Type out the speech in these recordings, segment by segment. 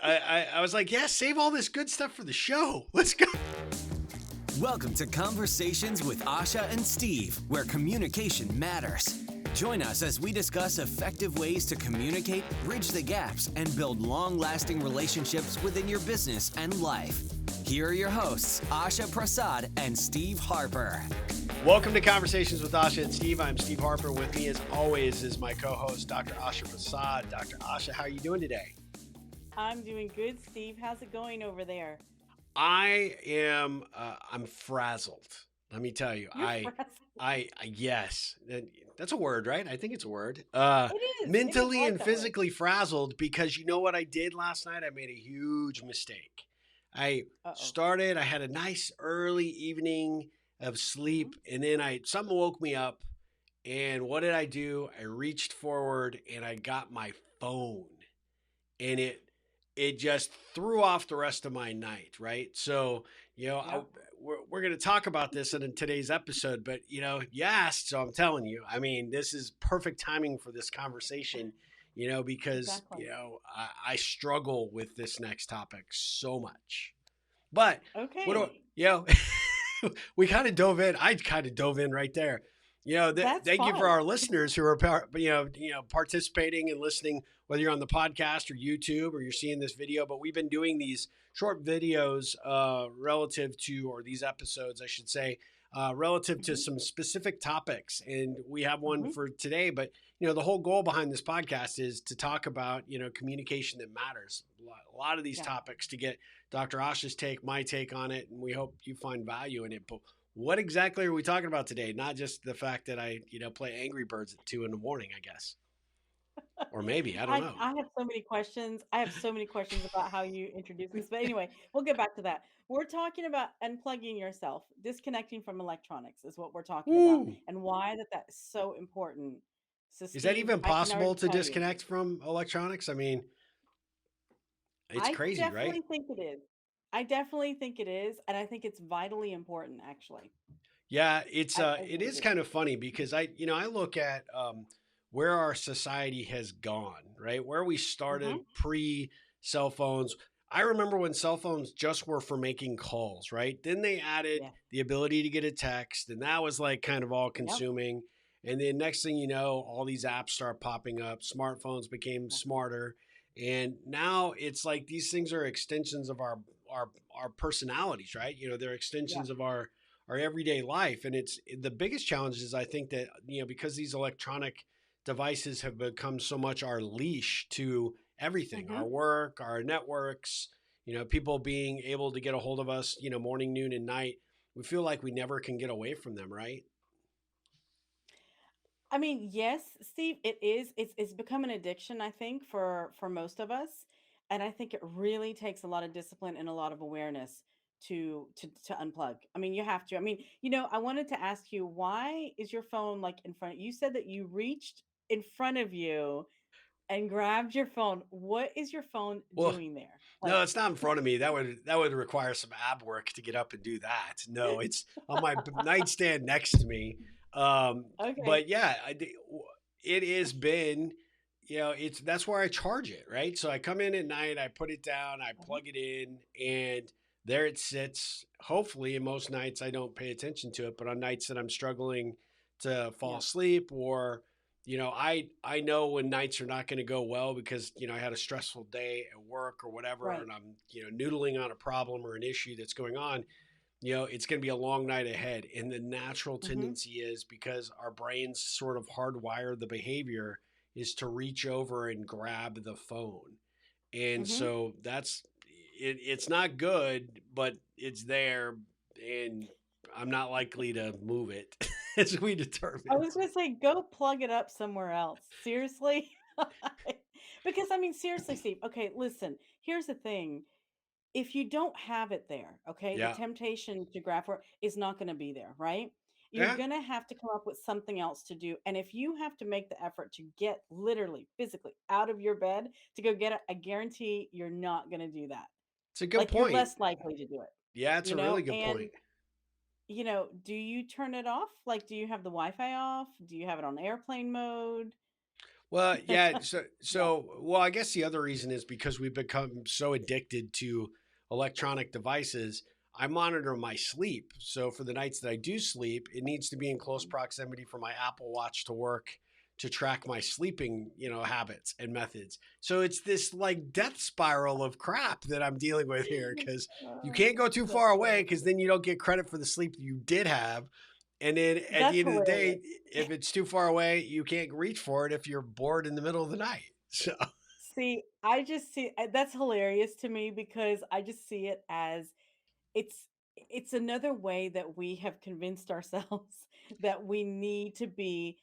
I was like, yeah, save all this good stuff for the show. Let's go. Welcome to Conversations with Asha and Steve, where communication matters. Join us as we discuss effective ways to communicate, bridge the gaps, and build long-lasting relationships within your business and life. Here are your hosts, Asha Prasad and Steve Harper. Welcome to Conversations with Asha and Steve. I'm Steve Harper. With me, as always, is my co-host, Dr. Asha Prasad. Dr. Asha, how are you doing today? I'm doing good, Steve. How's it going over there? I'm frazzled. Let me tell you, You're frazzled. yes, that's a word, right? I think it's a word. It is. It is. I Mentally like and that word. physically frazzled because you know what I did last night? I made a huge mistake. Uh-oh. I had a nice early evening of Hmm. sleep, and then something woke me up. And what did I do? I reached forward and I got my phone, and it just threw off the rest of my night, right? So, you know, I, Yep. we're going to talk about this in today's episode, but you asked, so I'm telling you. I mean, this is perfect timing for this conversation, because Exactly. I struggle with this next topic so much. But what do Okay. you know? We kind of dove in. I kind of dove in right there. That's Thank you for fine. our listeners who are participating and listening, whether you're on the podcast or YouTube or you're seeing this video. But we've been doing these short videos relative to, or these episodes, I should say, relative to Hmm. some specific topics. And we have one Hmm. for today. But the whole goal behind this podcast is to talk about communication that matters. A lot of these Yeah. topics to get Dr. Asha's take, my take on it, and we hope you find value in it. But what exactly are we talking about today? Not just the fact that I, play Angry Birds at 2 in the morning, I guess, or maybe I don't know. I have so many questions. I have so many questions about how you introduce this. But anyway, we'll get back to that. We're talking about unplugging yourself, disconnecting from electronics is what we're talking about, Woo! and why that is so important. So, Is that Steve, even I can possible already to tell you. disconnect from electronics? I mean, it's I crazy, right? definitely think it is. I definitely think it is, and I think it's vitally important, actually. Yeah, I it really is do. kind of funny because I look at where our society has gone, right? Where we started Hmm. pre cell phones. I remember when cell phones just were for making calls, right? Then they added Yeah. the ability to get a text, and that was like kind of all Yep. consuming. And then next thing you know, all these apps start popping up. Smartphones became Yeah. smarter, and now it's like these things are extensions of our personalities, right? They're Yeah. extensions of our everyday life. And it's the biggest challenge is I think that, because these electronic devices have become so much our leash to everything, Hmm. our work, our networks, people being able to get a hold of us, morning, noon, and night. We feel like we never can get away from them, right? I mean, yes, Steve, it is. It's become an addiction, I think, for most of us, and I think it really takes a lot of discipline and a lot of awareness to unplug. I mean, you have to. I mean, I wanted to ask you, why is your phone like in front? You said that you reached in front of you and grabbed your phone. What is your phone Well, doing there? Like, no, it's not in front of me. That would require some ab work to get up and do that. No, it's on my nightstand next to me. okay. But yeah, it has been, it's that's where I charge it, right? So I come in at night, I put it down, I Mhm. plug it in, and there it sits. Hopefully, in most nights I don't pay attention to it, but on nights that I'm struggling to fall Yeah. asleep, or I know when nights are not going to go well because I had a stressful day at work or whatever, Right. and I'm noodling on a problem or an issue that's going on. It's going to be a long night ahead, and the natural Hmm. tendency is, because our brains sort of hardwire the behavior, is to reach over and grab the phone. And Hmm. so it's not good, but it's there, and I'm not likely to move it as we I determined. was gonna say, go plug it up somewhere else. Seriously? Because I mean, seriously, Steve. Okay, listen. Here's the thing. If you don't have it there, okay, the Yeah. temptation to grab for it is not going to be there, right? You're Yeah. going to have to come up with something else to do. And if you have to make the effort to get literally, physically out of your bed to go get it, I guarantee you're not going to do that. It's a good Like you're point. less likely to do it, Yeah, it's a really good And point. do you turn it off? Like, do you have the Wi-Fi off? Do you have it on airplane mode? Well, yeah. Well, I guess the other reason is because we've become so addicted to electronic devices. I monitor my sleep. So for the nights that I do sleep, it needs to be in close proximity for my Apple Watch to work to track my sleeping, habits and methods. So it's this like death spiral of crap that I'm dealing with here because you can't go too That's far away hilarious. because then you don't get credit for the sleep you did have. And then at the That's end of the hilarious. day, if it's too far away, you can't reach for it if you're bored in the middle of the night. So, See, I just see that's hilarious to me because I just see it as it's it's another way that we have convinced ourselves that we need to be,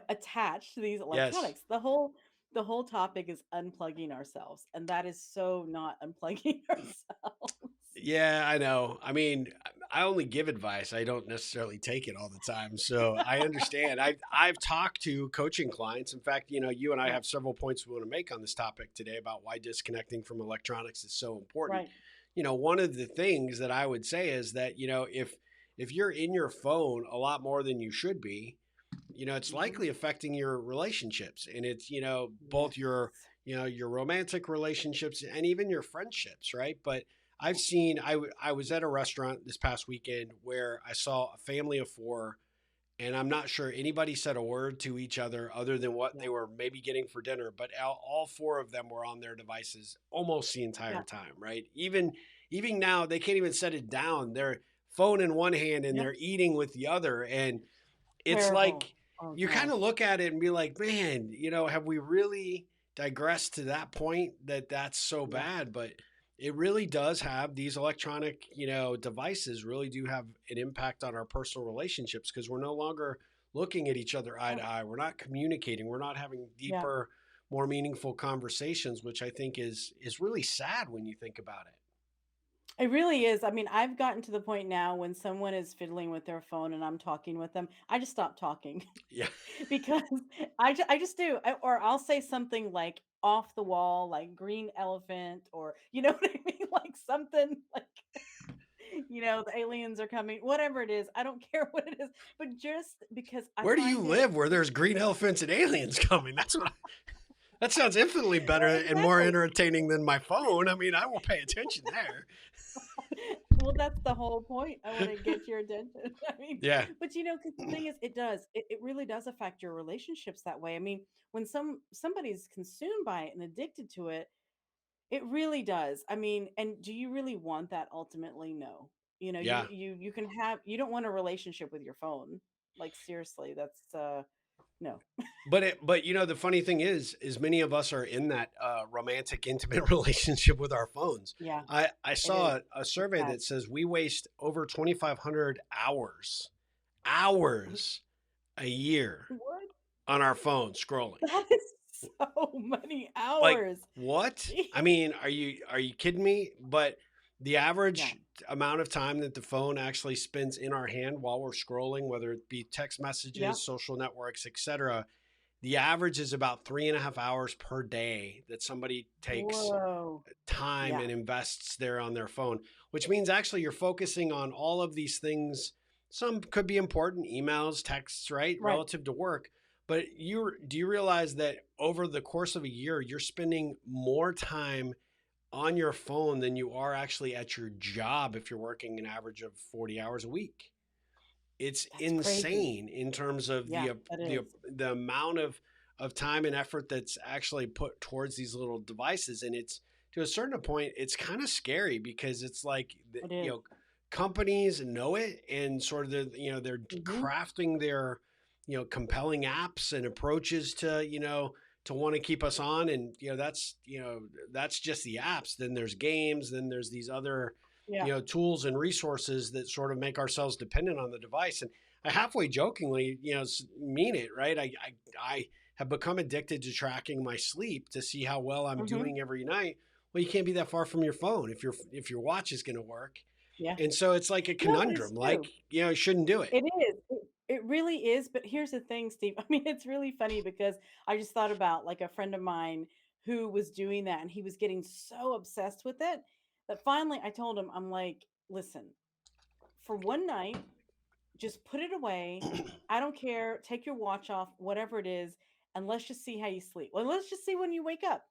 attached to these yes. electronics. The whole topic is unplugging ourselves, and that is so not unplugging ourselves. Yeah, I know. I mean, I only give advice. I don't necessarily take it all the time. So I understand. I've talked to coaching clients. In fact, you and I Yeah, have several points we want to make on this topic today about why disconnecting from electronics is so important. right. One of the things that I would say is that, if you're in your phone a lot more than you should be, it's Hmm. likely affecting your relationships, and it's, both Yes. your romantic relationships and even your friendships, right? But I was at a restaurant this past weekend where I saw a family of four, and I'm not sure anybody said a word to each other than what Yeah. they were maybe getting for dinner, but all four of them were on their devices almost the entire Yeah. time, right? Even now they can't even set it down. They're phone in one hand and Yep. they're eating with the other, and it's Terrible. like Oh you kind gosh. of look at it and be like, man, have we really digressed to that point that that's so Yeah. bad? But it really does have these electronic, devices really do have an impact on our personal relationships because we're no longer looking at each other eye Yeah. to eye. We're not communicating. We're not having Yeah. deeper, more meaningful conversations, which I think is really sad when you think about it. It really is. I mean, I've gotten to the point now when someone is fiddling with their phone and I'm talking with them, I just stop talking Yeah. because I just do. Or I'll say something like off the wall, like green elephant, or you know what I mean? Like something like, the aliens are coming, whatever it is. I don't care what it is. But just because I Where do you find it, live where there's green elephants and aliens coming? That sounds infinitely better and more exactly. entertaining than my phone. I mean, I will pay attention there. Well, that's the whole point. I want to get your attention. I mean, Yeah. but because the thing is, it really does affect your relationships that way. I mean, when somebody's consumed by it and addicted to it, it really does. I mean, and do you really want that ultimately? No. Yeah. You can you don't want a relationship with your phone. Like seriously, that's no. But the funny thing is many of us are in that romantic, intimate relationship with our phones. Yeah, I it is. saw a It's survey sad. that says we waste over 2,500 hours a year What? on our phone scrolling. That is so many Like hours. what? Gee. I mean, are you kidding me? But the Yeah. average amount of time that the phone actually spends in our hand while we're scrolling, whether it be text Yeah. messages, social networks, etc., the average is about 3.5 hours per day that somebody takes Whoa. time Yeah. and invests there on their phone, which means actually you're focusing on all of these things. Some could be important, emails, texts, right, Right. relative to work. But do you realize that over the course of a year, you're spending more time on your phone than you are actually at your job if you're working an average of 40 hours a week? It's That's crazy. insane in terms of Yeah, that is. the amount of time and effort that's actually put towards these little devices, and it's to a certain point it's kind of scary because it's like It is. companies know it and sort of they're Mhm. crafting their compelling apps and approaches to to want to keep us on, and that's just the apps. Then there's games, then there's these other Yeah. tools and resources that sort of make ourselves dependent on the device. And I halfway jokingly mean it, right? I have become addicted to tracking my sleep to see how well I'm Mhm. doing every night. Well, you can't be that far from your phone if your watch is going to work. Yeah. And so it's like a No, but it's conundrum, like true. you shouldn't do it. It is. It really is, but here's the thing, Steve. I mean, it's really funny because I just thought about like a friend of mine who was doing that and he was getting so obsessed with it that finally I told him, I'm like, listen, for one night, just put it away. I don't care. Take your watch off, whatever it is, and let's just see how you sleep. Well, let's just see when you wake up.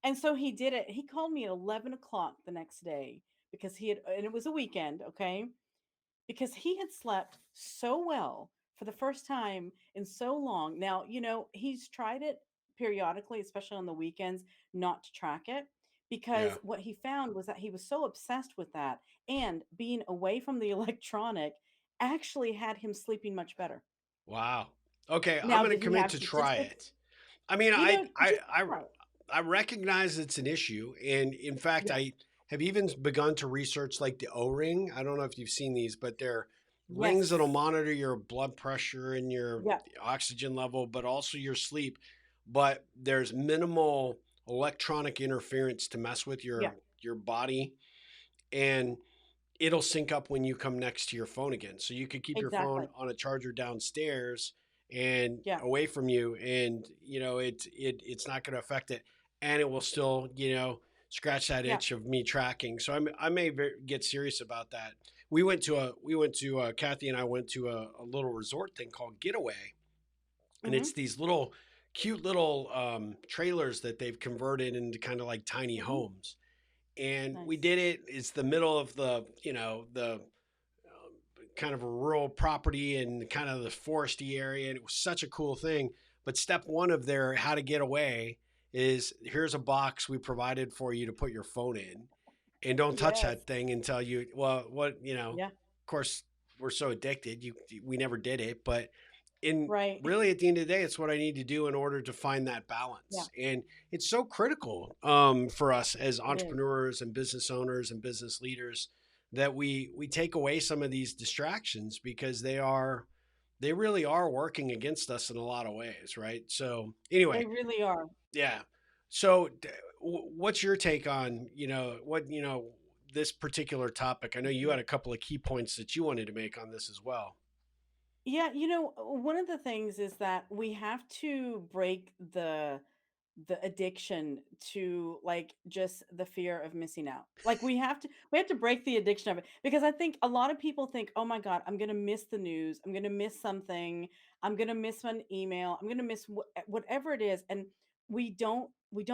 And so he did it. He called me at 11 o'clock the next day because and it was a weekend, okay? Because he had slept so well for the first time in so long. Now, he's tried it periodically, especially on the weekends, not to track it, Yeah. because what he found was that he was so obsessed with that, and being away from the electronic actually had him sleeping much better. Wow. Okay, I'm Now, going to did he commit have to try statistics? it. I mean, Just try it. I recognize it's an issue, and in fact, Yes. I have even begun to research like the O-ring. I don't know if you've seen these, but they're rings that'll Yes. monitor your blood pressure and your Yeah. oxygen level, but also your sleep. But there's minimal electronic interference to mess with Yeah. your body, and it'll sync up when you come next to your phone again. So you could keep your phone Exactly. on a charger downstairs and Yeah. away from you, and it's not going to affect it, and it will still scratch that Yeah. itch of me tracking. So I may get serious about that. We went to Kathy and I went to a little resort thing called Getaway, and Mm-hmm. it's these little cute little trailers that they've converted into kind of like tiny Mm-hmm. homes, and we Nice. did it. It's the middle of the kind of a rural property and kind of the foresty area, and it was such a cool thing. But step one of their how to get away is here's a box we provided for you to put your phone in, and don't touch Yes. that thing until you well what Yeah. of course we're so addicted we never did it, but in Right. really at the end of the day it's what I need to do in order to find that Yeah. balance, and it's so critical for us as It is. entrepreneurs and business owners and business leaders that we take away some of these distractions because they really are working against us in a lot of ways, right? So They anyway, really are. yeah. So what's your take on this particular topic? I know you had a couple of key points that you wanted to make on this as well. Yeah, one of the things is that we have to break the addiction to, like, just the fear of missing out. Like, we have to break the addiction of it, because I think a lot of people think, "Oh my god, I'm going to miss the news. I'm going to miss something. I'm going to miss an email. I'm going to miss whatever it is." And we don't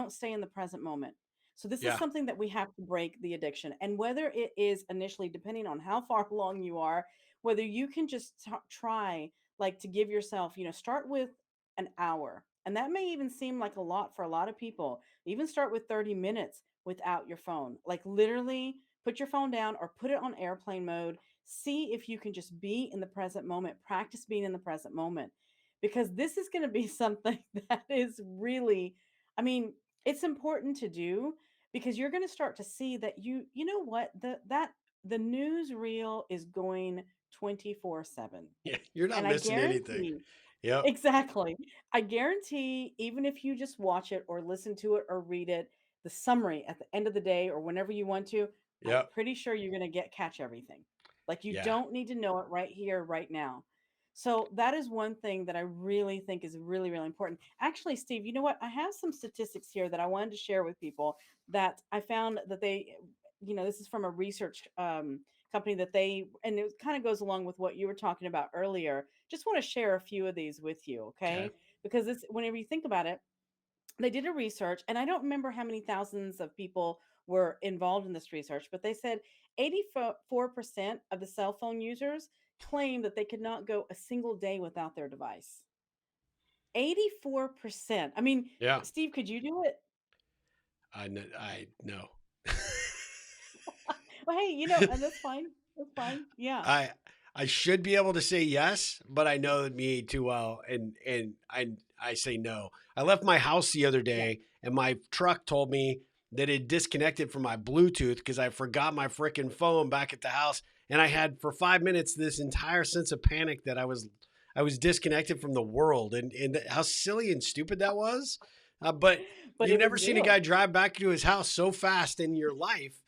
stay in the present moment. So this is Yeah. something that we have to break the addiction. And whether it is initially, depending on how far along you are, whether you can just try, like, to give yourself, start with an hour. And that may even seem like a lot for a lot of people. Even start with 30 minutes without your phone. Like, literally put your phone down or put it on airplane mode. See if you can just be in the present moment. Practice being in the present moment, because this is going to be something that is really, I mean, it's important to do, because you're going to start to see that you know what, the news reel is going 24/7. Yeah. You're not And I missing anything. guarantee, Yep. exactly. I guarantee, even if you just watch it or listen to it or read it, the summary at the end of the day or whenever you want to, I'm Yep. pretty sure you're going to catch everything. Like, you Yeah. don't need to know it right here, right now. So that is one thing that I really think is really, really important. Actually, Steve, you know what? I have some statistics here that I wanted to share with people, that I found that this is from a research company, and it kind of goes along with what you were talking about earlier. Just want to share a few of these with you, Okay. okay? Because whenever you think about it, they did a research, and I don't remember how many thousands of people were involved in this research, but they said 84% of the cell phone users claim that they could not go a single day without their device. 84%. I mean, Yeah. Steve, could you do it? I know. Well, hey, and that's fine. That's fine. Yeah. I I should be able to say yes, but I know me too well, and I say no. I left my house the other Yeah. day, and my truck told me that it disconnected from my Bluetooth because I forgot my freaking phone back at the house, and I had for 5 minutes this entire sense of panic that I was disconnected from the world, and how silly and stupid that was. But But you've it was never seen a guy real. drive back to his house so fast in your life,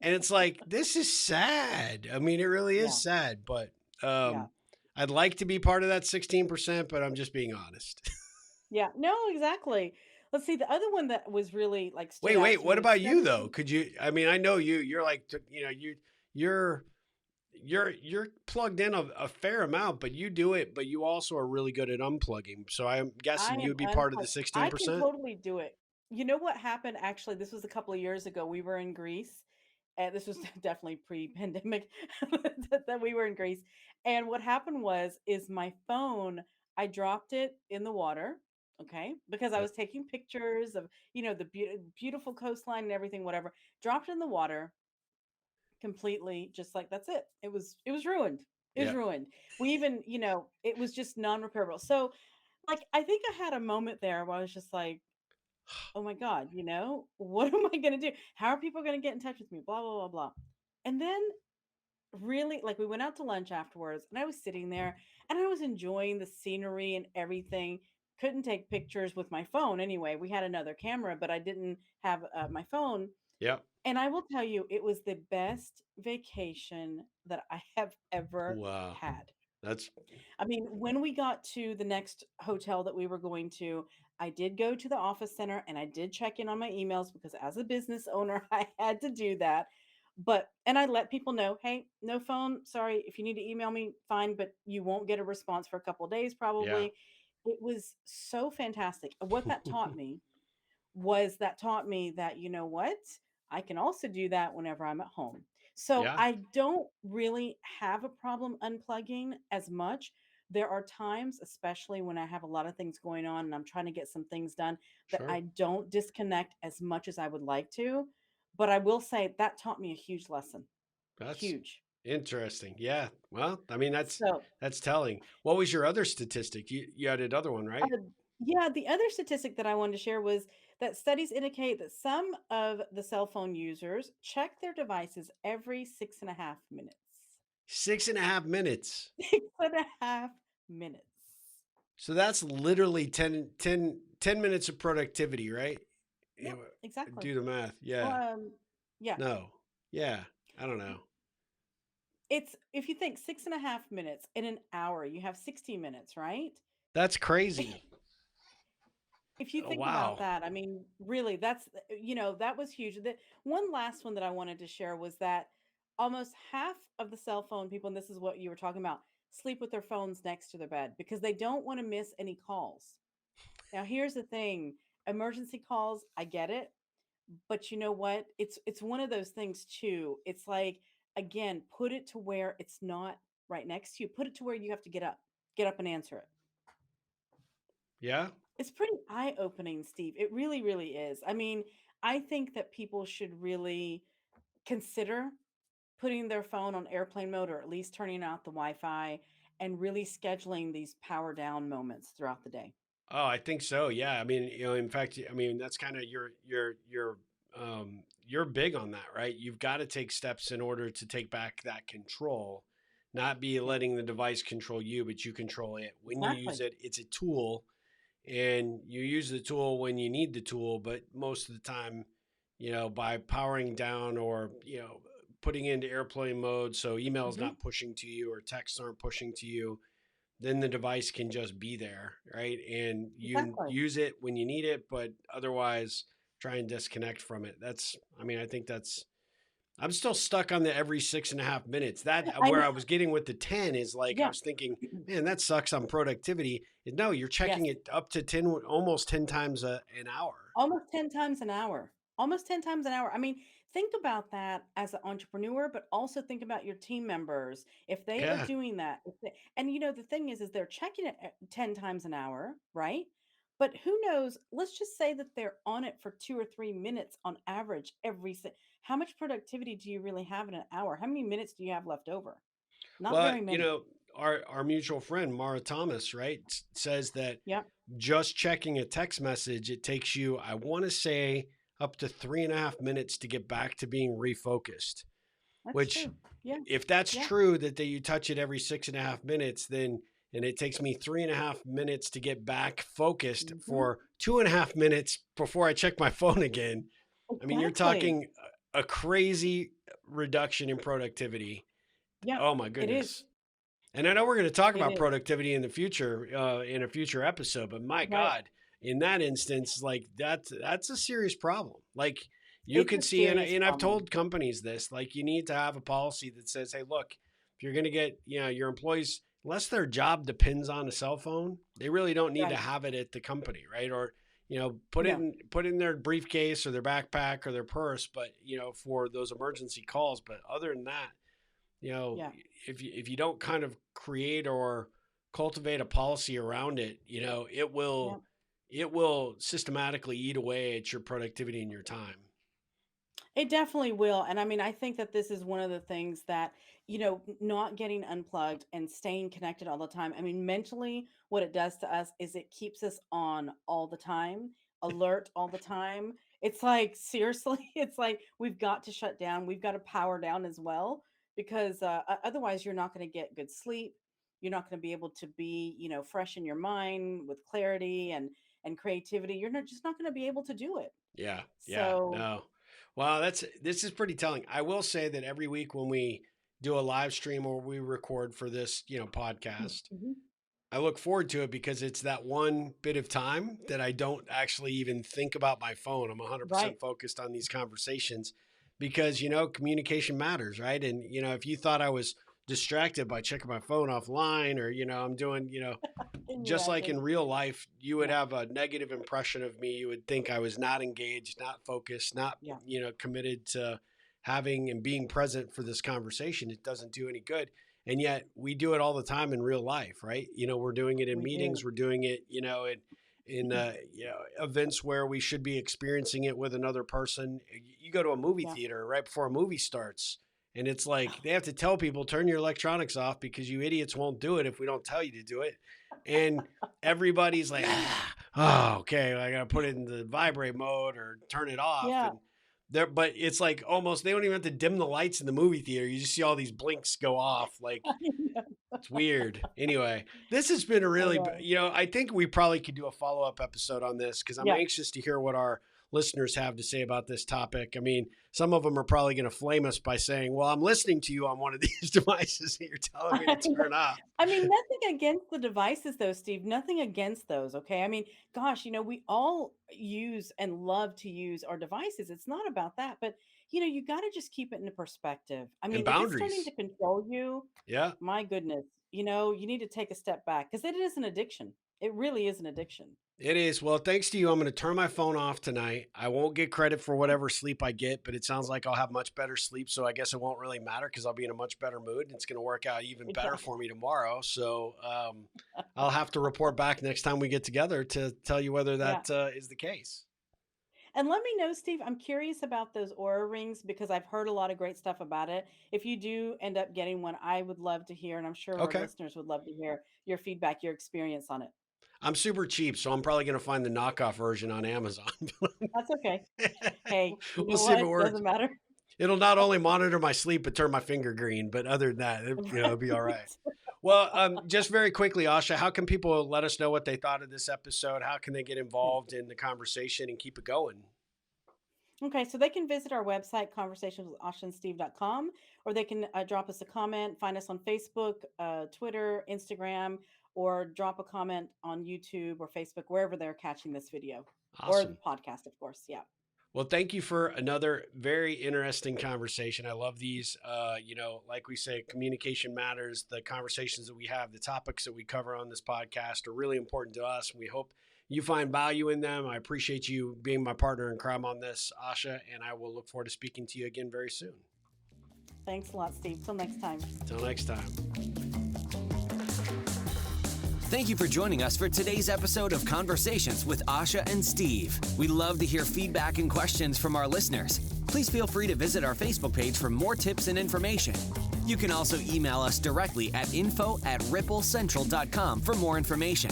and it's like, this is sad. I mean, it really is Yeah. sad, but Yeah. um, I'd like to be part of that 16%, but I'm just being honest. Yeah. No, exactly. Let's see. The other one that was really, like, stood Wait, out wait. to What me, about you though? 70. Could you? I mean, I know you're like, you're you're plugged in a fair amount, but you do it, but you also are really good at unplugging. So I'm I guessing am you'd be part of the unplugged. I can 16%. totally do it. You know what happened? Actually, this was a couple of years ago. We were in Greece, and this was definitely pre-pandemic that we were in Greece. And what happened is my phone, I dropped it in the water, okay, because I Yep. was taking pictures of, the beautiful coastline and everything, whatever. Dropped it in the water completely, just like that's it. It was ruined. It was Yep. ruined. We even, it was just non-repairable. So, like, I think I had a moment there where I was just like, oh my God, what am I going to do? How are people going to get in touch with me? Blah, blah, blah, blah. And then, really, like, we went out to lunch afterwards, and I was sitting there and I was enjoying the scenery and everything. Couldn't take pictures with my phone anyway. We had another camera, but I didn't have my phone. Yep. And I will tell you, it was the best vacation that I have ever Wow. had. That's I mean, when we got to the next hotel that we were going to, I did go to the office center and I did check in on my emails because as a business owner, I had to do that. And I let people know, hey, no phone. Sorry. If you need to email me, fine, but you won't get a response for a couple of days yeah. probably. It was so fantastic. What that taught me that, you know what? I can also do that whenever I'm at home. So Yeah. I don't really have a problem unplugging as much. There are times, especially when I have a lot of things going on and I'm trying to get some things done, that Sure. I don't disconnect as much as I would like to. But I will say that taught me a huge lesson. That's Huge. interesting. Yeah. Well, I mean, So that's telling. What was your other statistic? You had another one, right? Uh, yeah, the other statistic that I wanted to share was that studies indicate that some of the cell phone users check their devices every 6.5 minutes. 6.5 minutes. 6.5 minutes. So that's literally 10 minutes of productivity, right? Yep, exactly. Do the math. Well, Yeah. yeah, No. Yeah. I don't know. it's if you think 6.5 minutes in an hour, you have 60 minutes, right? That's crazy. If you Oh, think about wow. that, I mean, really, that was huge. The one last one that I wanted to share was that almost half of the cell phone people, and this is what you were talking about, sleep with their phones next to their bed because they don't want to miss any calls. Now, here's the thing: emergency calls, I get it, but you know what? It's one of those things too. It's like, again, put it to where it's not right next to you. Put it to where you have to get up and answer it. Yeah. It's pretty eye-opening, Steve. It really, really is. I mean, I think that people should really consider putting their phone on airplane mode or at least turning out the Wi-Fi and really scheduling these power down moments throughout the day. Oh, I think so. Yeah. I mean, in fact, I mean, that's kind of you're big on that, right? You've got to take steps in order to take back that control, not be Yeah, letting the device control you, but you control it. When you use exactly. it, it's a tool and you use the tool when you need the tool, but most of the time, by powering down or, putting into airplane mode so email's Hmm. not pushing to you or texts aren't pushing to you, then the device can just be there, right? And you Exactly. use it when you need it, but otherwise try and disconnect from it. I mean, I think I'm still stuck on the every 6.5 minutes. That I where know. I was getting with the 10 is like, I Yeah. was thinking, man, that sucks on productivity. No, you're checking Yes. it up to 10, almost 10 times an hour. Almost 10 times an hour. Almost 10 times an hour. I mean, think about that as an entrepreneur, but also think about your team members. If they are Yeah. doing that, and the thing is they're checking it 10 times an hour, right? But who knows? Let's just say that they're on it for 2 or 3 minutes on average how much productivity do you really have in an hour? How many minutes do you have left over? Not Well, very many. our mutual friend, Mara Thomas, right, says that Yep, just checking a text message, it takes you, I want to say, up to 3.5 minutes to get back to being refocused. that's Which, true. Yeah, if that's yeah. true, that you touch it every 6.5 minutes, then and it takes me 3.5 minutes to get back focused Hmm. for 2.5 minutes before I check my phone again. I mean, you're Exactly. talking a crazy reduction in productivity. Yeah, Oh my it is. goodness. And I know we're going to talk It about is. productivity in the future, in a future episode, but my Right. God, in that instance, like that's a serious problem. Like you It's can a see, and serious and I've problem. told companies this, like you need to have a policy that says, hey, look, if you're going to get, your employees, unless their job depends on a cell phone, they really don't need to Right. have it at the company, right? Or, put No. in their briefcase or their backpack or their purse, but, for those emergency calls. But other than that, Yeah. if you don't kind of create or cultivate a policy around it, Yeah. it will systematically eat away at your productivity and your time. It definitely will. And I mean, I think that this is one of the things that, not getting unplugged and staying connected all the time. I mean, mentally, what it does to us is it keeps us on all the time, alert all the time. It's like, seriously, it's like we've got to shut down. We've got to power down as well, because otherwise, you're not going to get good sleep. You're not going to be able to be, fresh in your mind with clarity and creativity. You're just not going to be able to do it. Yeah. Yeah. So, No. Wow. This is pretty telling. I will say that every week when we do a live stream or we record for this, podcast, mhm. I look forward to it because it's that one bit of time that I don't actually even think about my phone. I'm 100% Right. focused on these conversations because, communication matters, right? And, if you thought I was distracted by checking my phone offline or, I'm doing, just like in Exactly. real life, you would Yeah. have a negative impression of me. You would think I was not engaged, not focused, not, Yeah. committed to having and being present for this conversation. It doesn't do any good. And yet we do it all the time in real life, right? We're doing it in We meetings. do. We're doing it, in events where we should be experiencing it with another person. You go to a movie Yeah. theater right before a movie starts, and it's like they have to tell people turn your electronics off because you idiots won't do it if we don't tell you to do it. And everybody's like, oh, okay, I gotta put it in the vibrate mode or turn it off. Yeah. And but it's like almost they don't even have to dim the lights in the movie theater. You just see all these blinks go off. Like I know. it's weird. Anyway, this has been a I really, know. I think we probably could do a follow-up episode on this because I'm Yeah. anxious to hear what our listeners have to say about this topic. I mean, some of them are probably going to flame us by saying, well, I'm listening to you on one of these devices that you're telling me I to know. turn off. I mean, nothing against the devices though, Steve. Nothing against those, okay? I mean, gosh, we all use and love to use our devices. It's not about that, but you got to just keep it in perspective. I And mean, if it's starting boundaries. to control you, Yeah. my goodness, you need to take a step back because it is an addiction. It really is an addiction. It is. Well, thanks to you, I'm going to turn my phone off tonight. I won't get credit for whatever sleep I get, but it sounds like I'll have much better sleep. So I guess it won't really matter because I'll be in a much better mood. And it's going to work out even better Exactly. for me tomorrow. So I'll have to report back next time we get together to tell you whether Yeah. that is the case. And let me know, Steve. I'm curious about those Aura rings because I've heard a lot of great stuff about it. If you do end up getting one, I would love to hear, and I'm sure our Okay. listeners would love to hear your feedback, your experience on it. I'm super cheap, so I'm probably going to find the knockoff version on Amazon. That's okay. Hey, you We'll know see if it what? works. Doesn't matter. It'll not only monitor my sleep, but turn my finger green. But other than that, it'll be all right. Well, just very quickly, Asha, how can people let us know what they thought of this episode? How can they get involved in the conversation and keep it going? Okay, so they can visit our website, conversationswithashaandsteve.com, or they can drop us a comment, find us on Facebook, Twitter, Instagram, or drop a comment on YouTube or Facebook, wherever they're catching this video or the Awesome. podcast, of course. Yeah. Well, thank you for another very interesting conversation. I love these. Like we say, communication matters. The conversations that we have, the topics that we cover on this podcast are really important to us. We hope you find value in them. I appreciate you being my partner in crime on this, Asha, and I will look forward to speaking to you again very soon. Thanks a lot, Steve. Till next time. Till next time. Thank you for joining us for today's episode of Conversations with Asha and Steve. We love to hear feedback and questions from our listeners. Please feel free to visit our Facebook page for more tips and information. You can also email us directly at info@ripplecentral.com for more information.